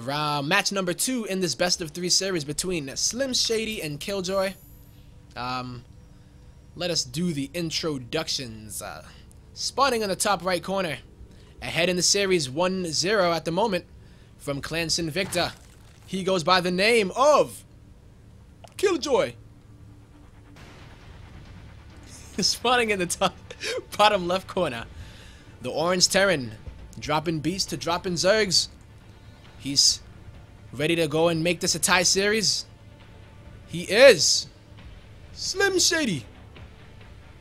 Match number 2 in this best of 3 series between SlimShady and KillJoy. Let us do the introductions. Spawning in the top right corner, ahead in the series 1-0 at the moment from Clan SNVCTA. He goes by the name of KillJoy. Spawning in the top bottom left corner, the orange Terran, dropping beats to dropping Zergs. He's ready to go and make this a tie series. He is SlimShady.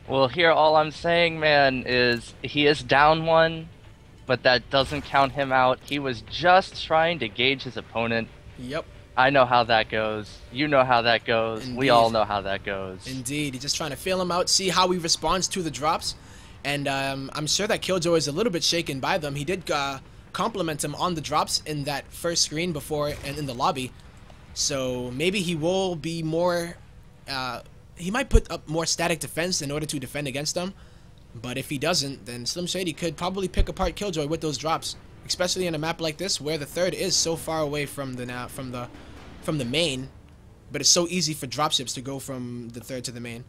Well, here all I'm saying, man, is he is down 1, but that doesn't count him out. He was just trying to gauge his opponent. Yep. I know how that goes. You know how that goes. Indeed. We all know how that goes. Indeed. He's just trying to feel him out, see how he responds to the drops. And I'm sure that KillJoy is a little bit shaken by them. He did compliment him on the drops in that first screen before and in the lobby. So maybe he will be more... he might put up more static defense in order to defend against them. But if he doesn't, then SlimShady could probably pick apart KillJoy with those drops. Especially in a map like this where the third is so far away from the main. But it's so easy for dropships to go from the third to the main.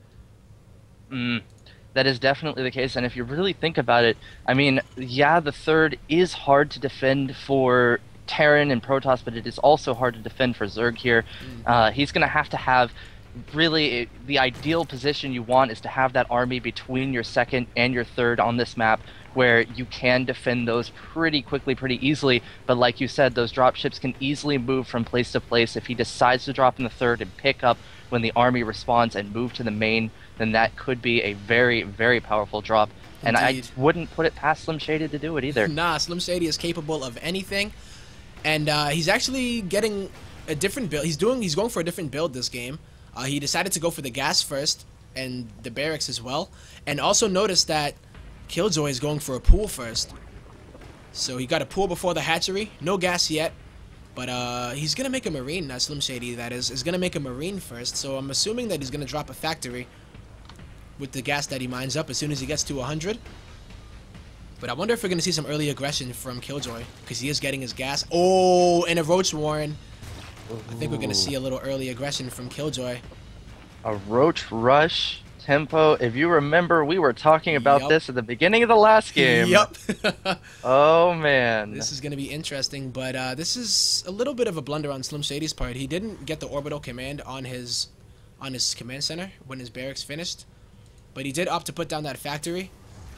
That is definitely the case, and if you really think about it, I mean, yeah, the third is hard to defend for Terran and Protoss, but it is also hard to defend for Zerg here. He's going to have really, the ideal position you want is to have that army between your second and your third on this map, where you can defend those pretty quickly, pretty easily. But like you said, those dropships can easily move from place to place. If he decides to drop in the third and pick up when the army responds and move to the main, then that could be a very, very powerful drop. Indeed. And I wouldn't put it past SlimShady to do it either. Nah, SlimShady is capable of anything. And he's actually getting a different build. He's going for a different build this game. He decided to go for the gas first and the barracks as well. And also notice that KillJoy is going for a pool first. So he got a pool before the hatchery. No gas yet. But he's going to make a marine. SlimShady, that is going to make a marine first. So I'm assuming that he's going to drop a factory with the gas that he mines up as soon as he gets to 100. But I wonder if we're going to see some early aggression from KillJoy, because he is getting his gas. Oh, and a Roach Warren. I think we're going to see a little early aggression from KillJoy. A Roach Rush tempo. If you remember, we were talking about this at the beginning of the last game. Yep. Oh, man. This is going to be interesting, but this is a little bit of a blunder on SlimShady's part. He didn't get the orbital command on his command center when his barracks finished, but he did opt to put down that factory.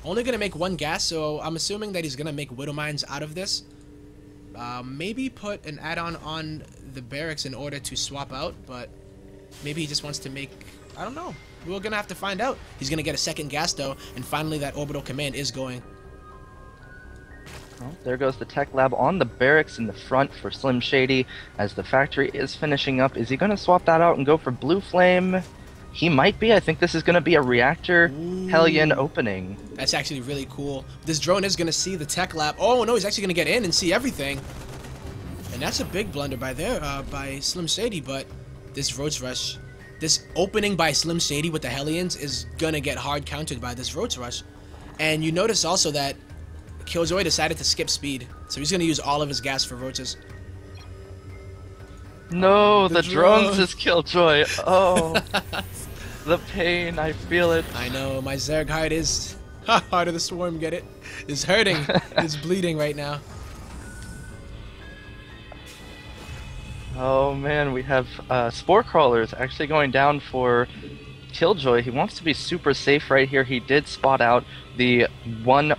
Only going to make 1 gas, so I'm assuming that he's going to make Widow Mines out of this. Maybe put an add-on on the barracks in order to swap out, but maybe he just wants to make... I don't know. We're going to have to find out. He's going to get a second gas, though, and finally that orbital command is going. Well, there goes the tech lab on the barracks in the front for SlimShady as the factory is finishing up. Is he going to swap that out and go for Blue Flame? He might be. I think this is going to be a reactor Hellion opening. That's actually really cool. This drone is going to see the tech lab. Oh, no, he's actually going to get in and see everything. And that's a big blunder by SlimShady, but this Roach Rush, this opening by SlimShady with the Hellions is going to get hard countered by this Roach Rush. And you notice also that KillJoy decided to skip speed, so he's going to use all of his gas for roaches. No, the drones is KillJoy. Oh, the pain, I feel it. I know, my Zerg heart is... Heart of the Swarm, get it? Is hurting. It's bleeding right now. Oh man, we have Spore Crawlers actually going down for KillJoy. He wants to be super safe right here. He did spot out the 1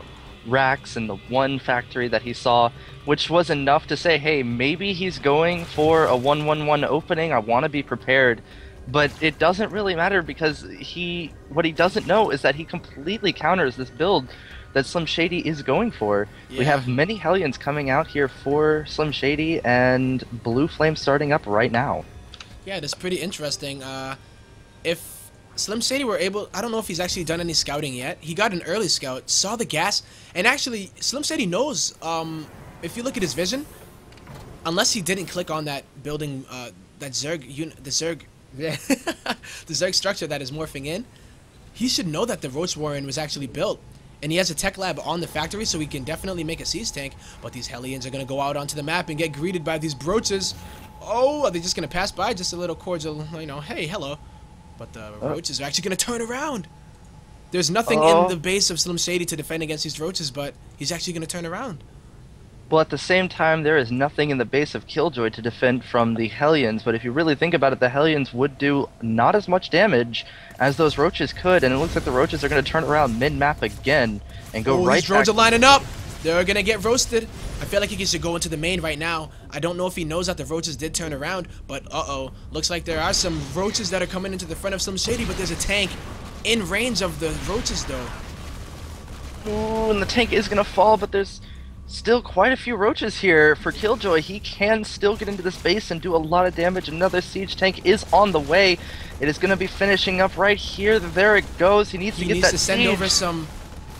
racks and the 1 factory that he saw, which was enough to say, hey, maybe he's going for a 1-1-1 opening. I want to be prepared. But it doesn't really matter, because what he doesn't know is that he completely counters this build that SlimShady is going for. Yeah. We have many Hellions coming out here for SlimShady, and Blue Flame starting up right now. Yeah, that's pretty interesting. If SlimShady were able... I don't know if he's actually done any scouting yet. He got an early scout, saw the gas, and actually, SlimShady knows, if you look at his vision, unless he didn't click on that building, that Zerg unit, the Zerg structure that is morphing in, he should know that the Roach Warren was actually built. And he has a tech lab on the factory, so he can definitely make a siege tank. But these Hellions are going to go out onto the map and get greeted by these Broaches. Oh, are they just going to pass by? Just a little cordial, you know, hey, hello. But the Roaches are actually going to turn around. There's nothing in the base of SlimShady to defend against these Roaches, but he's actually going to turn around. Well, at the same time, there is nothing in the base of KillJoy to defend from the Hellions, but if you really think about it, the Hellions would do not as much damage as those Roaches could, and it looks like the Roaches are going to turn around mid-map again and go right back. These drones are lining up. They're going to get roasted. I feel like he should go into the main right now. I don't know if he knows that the Roaches did turn around, but looks like there are some Roaches that are coming into the front of SlimShady, but there's a tank in range of the Roaches, though. Ooh, and the tank is going to fall, but there's still quite a few Roaches here for KillJoy. He can still get into this base and do a lot of damage. Another siege tank is on the way. It is going to be finishing up right here. There it goes. He needs to get that siege. He needs to send over some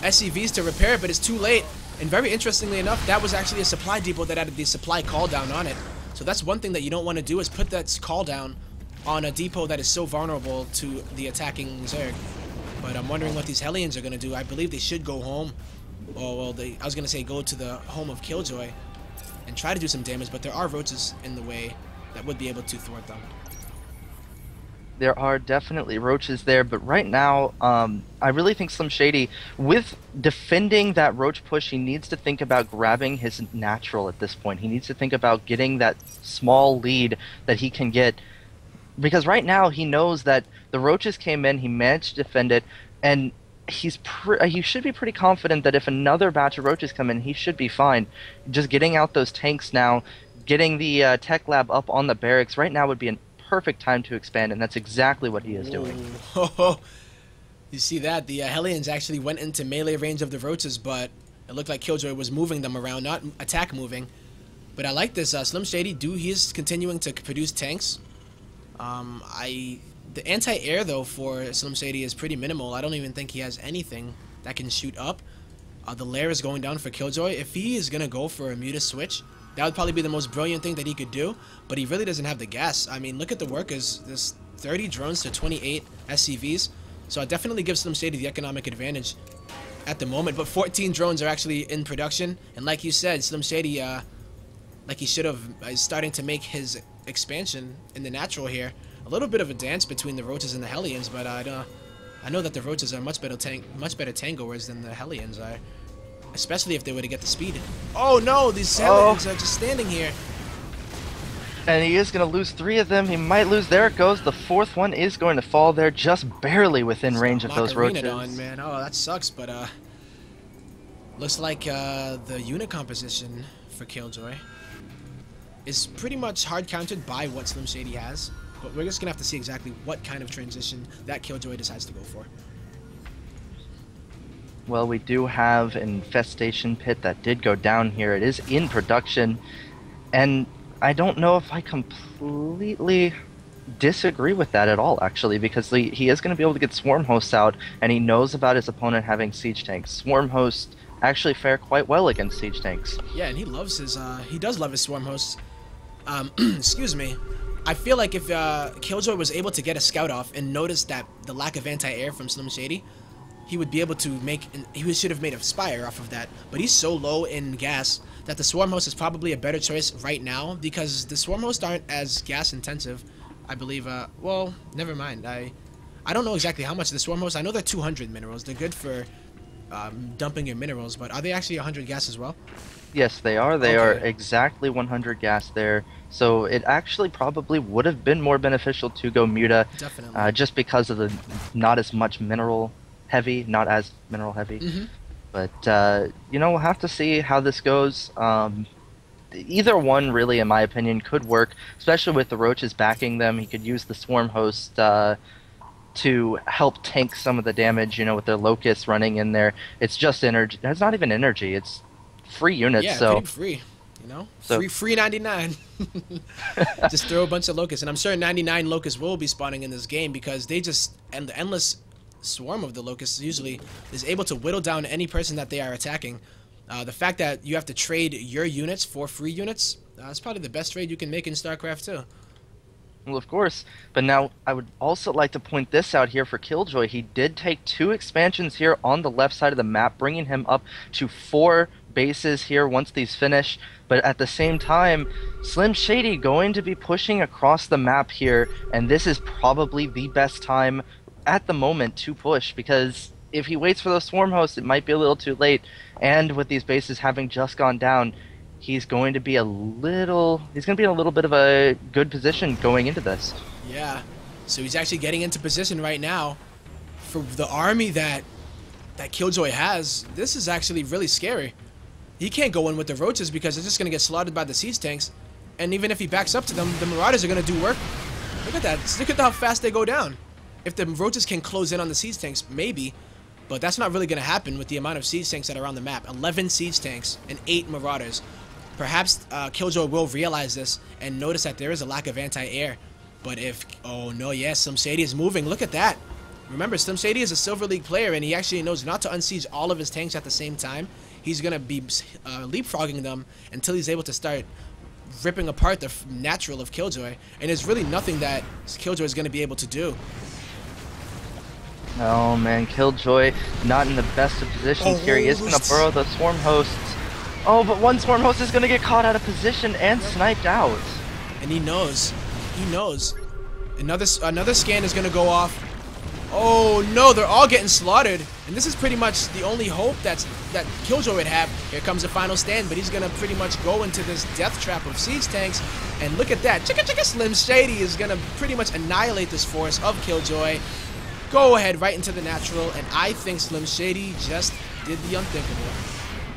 SCVs to repair it, but it's too late. And very interestingly enough, that was actually a supply depot that added the supply call down on it. So that's one thing that you don't want to do, is put that call down on a depot that is so vulnerable to the attacking Zerg. But I'm wondering what these Hellions are going to do. I believe they should go home. Oh, well, I was going to say go to the home of KillJoy and try to do some damage, but there are Roaches in the way that would be able to thwart them. There are definitely Roaches there, but right now, I really think SlimShady, with defending that Roach push, he needs to think about grabbing his natural at this point. He needs to think about getting that small lead that he can get, because right now he knows that the Roaches came in, he managed to defend it, and he should be pretty confident that if another batch of Roaches come in, he should be fine. Just getting out those tanks now, getting the tech lab up on the barracks right now would be a perfect time to expand, and that's exactly what he is doing. You see that? The Hellions actually went into melee range of the Roaches, but it looked like KillJoy was moving them around, not attack moving. But I like this. SlimShady, he is continuing to produce tanks. The anti-air, though, for SlimShady is pretty minimal. I don't even think he has anything that can shoot up. The lair is going down for KillJoy. If he is going to go for a muta switch, that would probably be the most brilliant thing that he could do, but he really doesn't have the gas. I mean, look at the workers. There's 30 drones to 28 SCVs, so I definitely give SlimShady the economic advantage at the moment, but 14 drones are actually in production, and like you said, SlimShady, like he should have, is starting to make his expansion in the natural here. A little bit of a dance between the Roaches and the Hellions, but I know that the Roaches are much better tangoers than the Hellions are, especially if they were to get the speed. Oh no, these Hellions are just standing here. And he is going to lose 3 of them. He might lose. There it goes. The 4th one is going to fall there, just barely within range of those Roaches. On, man. Oh, that sucks, but looks like the unit composition for KillJoy is pretty much hard countered by what SlimShady has. But we're just going to have to see exactly what kind of transition that KillJoy decides to go for. Well, we do have an infestation pit that did go down here. It is in production, and I don't know if I completely disagree with that at all, actually, because he is going to be able to get swarm hosts out, and he knows about his opponent having siege tanks. Swarm hosts actually fare quite well against siege tanks. Yeah, and he loves his, he does love his swarm hosts. Excuse me. I feel like if KillJoy was able to get a scout off and notice that the lack of anti-air from SlimShady, he would be able to he should have made a Spire off of that. But he's so low in gas that the Swarm Host is probably a better choice right now, because the Swarm Hosts aren't as gas intensive, I believe. Well, never mind. I don't know exactly how much the Swarm Hosts. I know they're 200 minerals. They're good for dumping your minerals, but are they actually 100 gas as well? Yes, they are. They are exactly 100 gas there. So it actually probably would have been more beneficial to go Muta. Definitely. Just because of the not as mineral heavy. But, you know, we'll have to see how this goes. Either one, really, in my opinion, could work, especially with the Roaches backing them. He could use the Swarm Host to help tank some of the damage, you know, with their Locusts running in there. It's just energy. It's not even energy. It's free units. Yeah, so pretty free. You know, so, free 99. Just throw a bunch of Locusts, and I'm sure 99 Locusts will be spawning in this game, because they just, and the endless swarm of the Locusts usually is able to whittle down any person that they are attacking. The fact that you have to trade your units for free units, that's probably the best trade you can make in StarCraft 2. Well, of course. But now I would also like to point this out here for KillJoy. He did take 2 expansions here on the left side of the map, bringing him up to 4 bases here once these finish. But at the same time, SlimShady going to be pushing across the map here, and this is probably the best time at the moment to push, because if he waits for those swarm hosts, it might be a little too late. And with these bases having just gone down, he's going to be in a little bit of a good position going into this. Yeah, so he's actually getting into position right now. For the army that KillJoy has, this is actually really scary. He can't go in with the roaches because they're just going to get slaughtered by the siege tanks. And even if he backs up to them, the marauders are going to do work. Look at that. Look at how fast they go down. If the roaches can close in on the siege tanks, maybe. But that's not really going to happen with the amount of siege tanks that are on the map. 11 siege tanks and 8 marauders. Perhaps KillJoy will realize this and notice that there is a lack of anti-air. But if... Oh, no, yes, SlimShady is moving. Look at that. Remember, SlimShady is a Silver League player, and he actually knows not to unsiege all of his tanks at the same time. He's going to be leapfrogging them until he's able to start ripping apart the natural of KillJoy. And there's really nothing that KillJoy is going to be able to do. Oh man, KillJoy not in the best of positions here. He is going to burrow the swarm hosts. Oh, but one swarm host is going to get caught out of position and sniped out. And he knows. He knows. Another scan is going to go off. Oh no, they're all getting slaughtered. And this is pretty much the only hope that KillJoy would have. Here comes the final stand, but he's going to pretty much go into this death trap of siege tanks. And look at that. SlimShady is going to pretty much annihilate this force of KillJoy. Go ahead right into the natural, and I think SlimShady just did the unthinkable.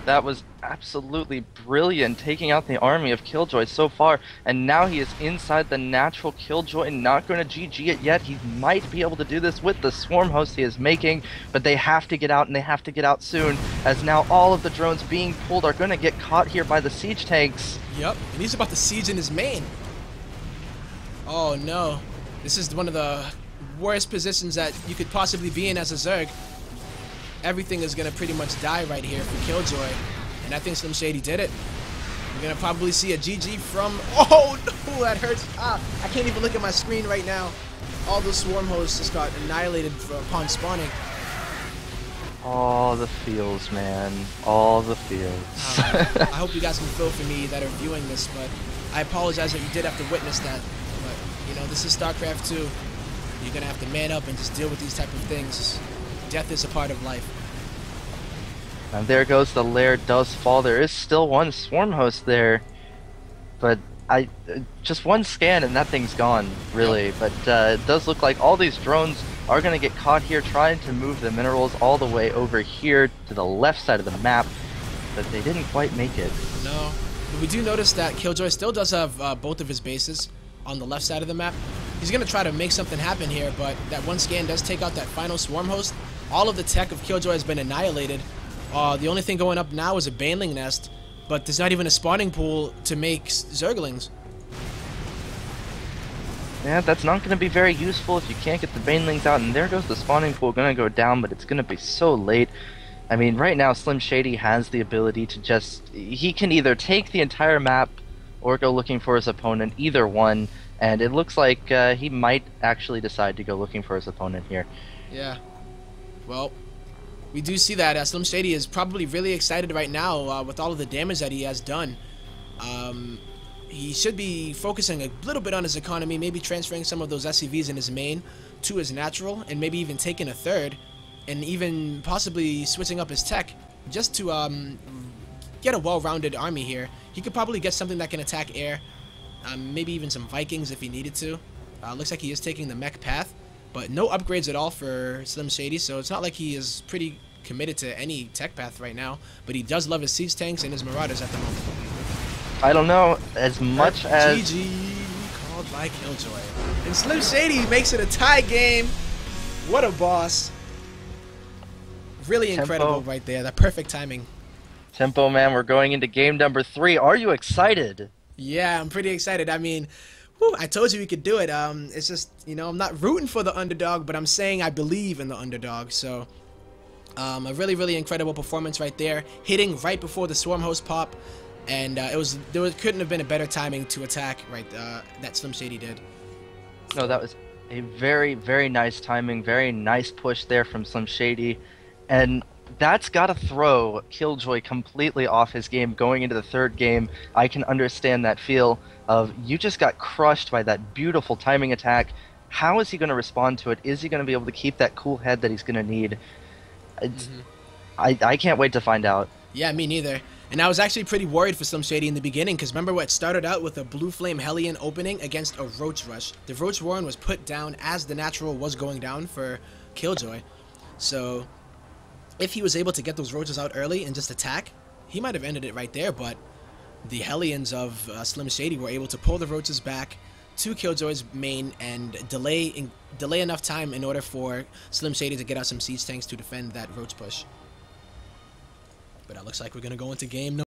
That was absolutely brilliant, taking out the army of KillJoy so far, and now he is inside the natural. KillJoy not going to GG it yet. He might be able to do this with the swarm host he is making, but they have to get out, and they have to get out soon, as now all of the drones being pulled are going to get caught here by the siege tanks. Yep, and he's about to siege in his main. Oh no, this is one of the worst positions that you could possibly be in as a Zerg. Everything is going to pretty much die right here for KillJoy. And I think SlimShady did it. We're going to probably see a GG from... Oh, no, that hurts. I can't even look at my screen right now. All those swarm hosts just got annihilated upon spawning. All the feels, man. All the feels. I hope you guys can feel for me that are viewing this, but I apologize that you did have to witness that. But, you know, this is StarCraft 2. You're going to have to man up and just deal with these type of things. Death is a part of life. And there goes the lair does fall. There is still one swarm host there, but just one scan and that thing's gone, really. But it does look like all these drones are going to get caught here trying to move the minerals all the way over here to the left side of the map, but they didn't quite make it. No, but we do notice that KillJoy still does have both of his bases on the left side of the map. He's going to try to make something happen here, but that one scan does take out that final swarm host. All of the tech of KillJoy has been annihilated. The only thing going up now is a baneling nest, but there's not even a spawning pool to make Zerglings. Yeah, that's not going to be very useful if you can't get the banelings out, and there goes the spawning pool, going to go down, but it's going to be so late. I mean, right now SlimShady has the ability to just... He can either take the entire map or go looking for his opponent, either one, and it looks like he might actually decide to go looking for his opponent here. Yeah. Well, we do see that SlimShady is probably really excited right now with all of the damage that he has done. He should be focusing a little bit on his economy, maybe transferring some of those SCVs in his main to his natural, and maybe even taking a third, and even possibly switching up his tech just to get a well-rounded army here. He could probably get something that can attack air, maybe even some Vikings if he needed to. Looks like he is taking the mech path, but no upgrades at all for SlimShady, so it's not like he is pretty committed to any tech path right now, but he does love his siege tanks and his marauders at the moment. I don't know, as much as... GG called by KillJoy. And SlimShady makes it a tie game. What a boss. Really incredible right there. That perfect timing. Tempo, man, we're going into game number 3. Are you excited? Yeah, I'm pretty excited. I mean, whew, I told you we could do it. It's just, you know, I'm not rooting for the underdog, but I'm saying I believe in the underdog. So, a really, really incredible performance right there. Hitting right before the swarm host pop. And couldn't have been a better timing to attack, right, that SlimShady did. No, that was a very, very nice timing, very nice push there from SlimShady, and that's got to throw KillJoy completely off his game going into the third game. I can understand that feel of you just got crushed by that beautiful timing attack. How is he going to respond to it? Is he going to be able to keep that cool head that he's going to need? It's, I can't wait to find out. Yeah, me neither. And I was actually pretty worried for SlimShady in the beginning, because remember what started out with a Blue Flame Hellion opening against a Roach Rush. The Roach Warren was put down as the natural was going down for KillJoy. So if he was able to get those Roaches out early and just attack, he might have ended it right there, but the Hellions of SlimShady were able to pull the Roaches back to KillJoy's main and delay enough time in order for SlimShady to get out some siege tanks to defend that Roach push. But it looks like we're going to go into game number